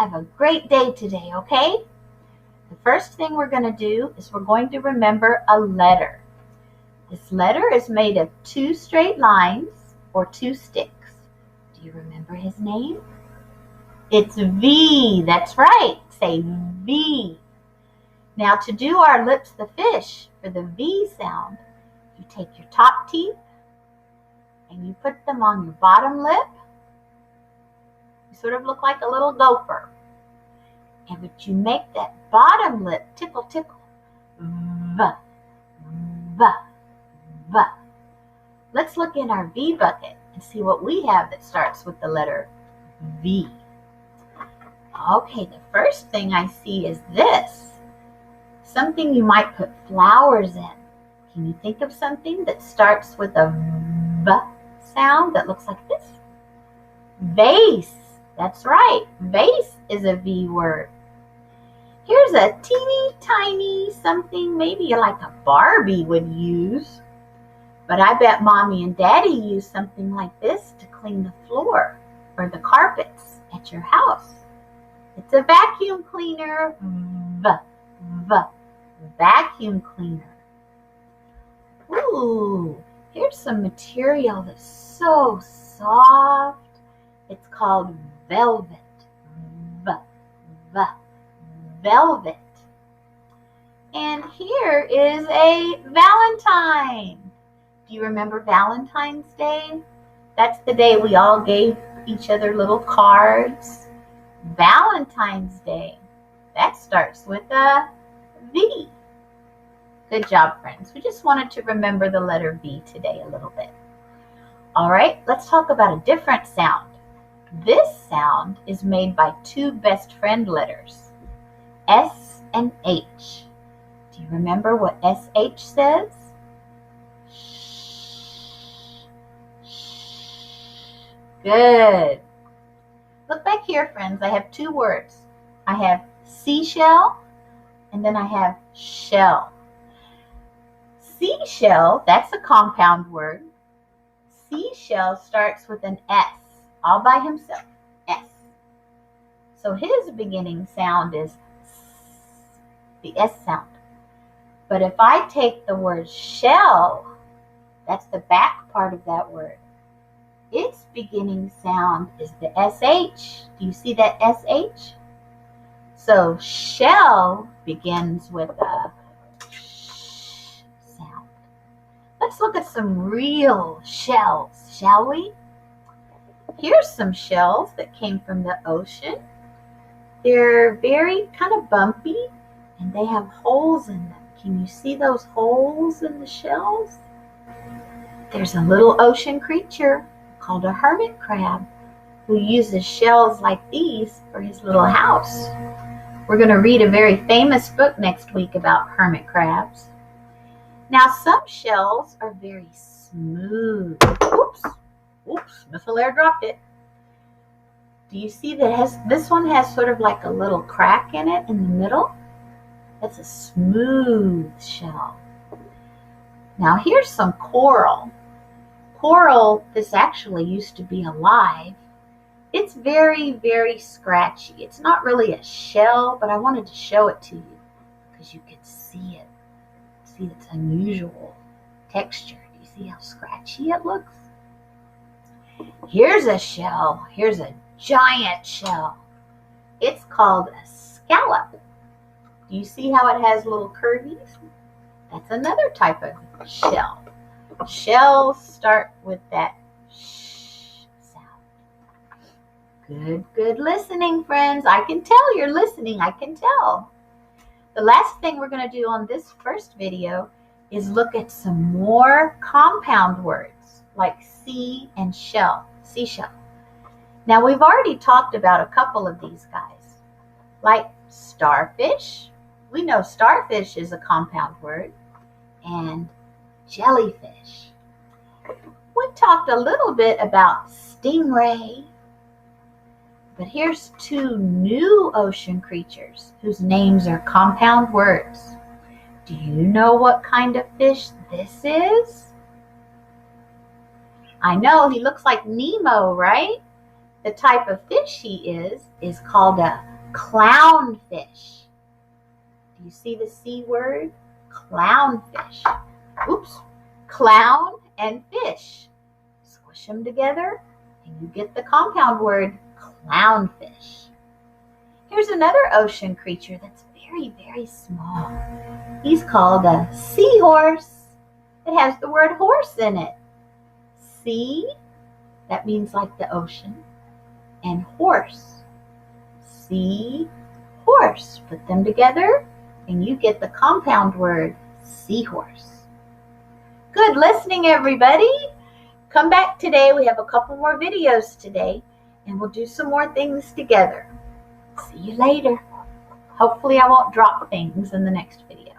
Have a great day today, okay? The first thing we're going to do is we're going to remember a letter. This letter is made of 2 straight lines or 2 sticks. Do you remember his name? It's V. That's right. Say V. Now to do our lips the fish for the V sound, you take your top teeth and you put them on your bottom lip. You sort of look like a little gopher. And would you make that bottom lip tickle, tickle? V, V, V. Let's look in our V bucket and see what we have that starts with the letter V. Okay, the first thing I see is this. Something you might put flowers in. Can you think of something that starts with a V sound that looks like this? Vase. That's right. Vase is a V word. Here's a teeny tiny something maybe like a Barbie would use. But I bet Mommy and Daddy use something like this to clean the floor or the carpets at your house. It's a vacuum cleaner. V, V, vacuum cleaner. Ooh, here's some material that's so soft. It's called velvet. V, V, velvet. And here is a Valentine. Do you remember Valentine's Day? That's the day we all gave each other little cards. Valentine's Day. That starts with a V. Good job, friends. We just wanted to remember the letter V today a little bit. All right, let's talk about a different sound. This sound is made by 2 best friend letters, S and H. Do you remember what SH says? Shh. Shh. Good. Look back here, friends. I have 2 words. I have seashell and then I have shell. Seashell, that's a compound word. Seashell starts with an S. All by himself, S. So his beginning sound is the S sound. But if I take the word shell, that's the back part of that word, its beginning sound is the SH. Do you see that SH? So shell begins with a sh sound. Let's look at some real shells, shall we? Here's some shells that came from the ocean. They're very kind of bumpy and they have holes in them. Can you see those holes in the shells? There's a little ocean creature called a hermit crab who uses shells like these for his little house. We're going to read a very famous book next week about hermit crabs. Now some shells are very smooth. Oops, Miss Hilaire dropped it. Do you see that this one has sort of like a little crack in it in the middle? That's a smooth shell. Now here's some coral. Coral, this actually used to be alive. It's very, very scratchy. It's not really a shell, but I wanted to show it to you because you could see it. See its unusual texture. Do you see how scratchy it looks? Here's a shell. Here's a giant shell. It's called a scallop. Do you see how it has little curvies? That's another type of shell. Shells start with that sh sound. Good listening, friends. I can tell you're listening. I can tell. The last thing we're going to do on this first video is look at some more compound words like sea and shell, seashell. Now we've already talked about a couple of these guys, like starfish. We know starfish is a compound word, and jellyfish. We talked a little bit about stingray, but here's 2 new ocean creatures whose names are compound words. Do you know what kind of fish this is? I know he looks like Nemo, right? The type of fish he is called a Clownfish. Do you see the C word? Clownfish. Oops. Clown and fish. Squish them together and you get the compound word clownfish. Here's another ocean creature that's very, very small. He's called a seahorse. It has the word horse in it. Sea, that means like the ocean, and horse. Sea, horse. Put them together and you get the compound word seahorse. Good listening, everybody. Come back today. We have a couple more videos today and we'll do some more things together. See you later. Hopefully I won't drop things in the next video.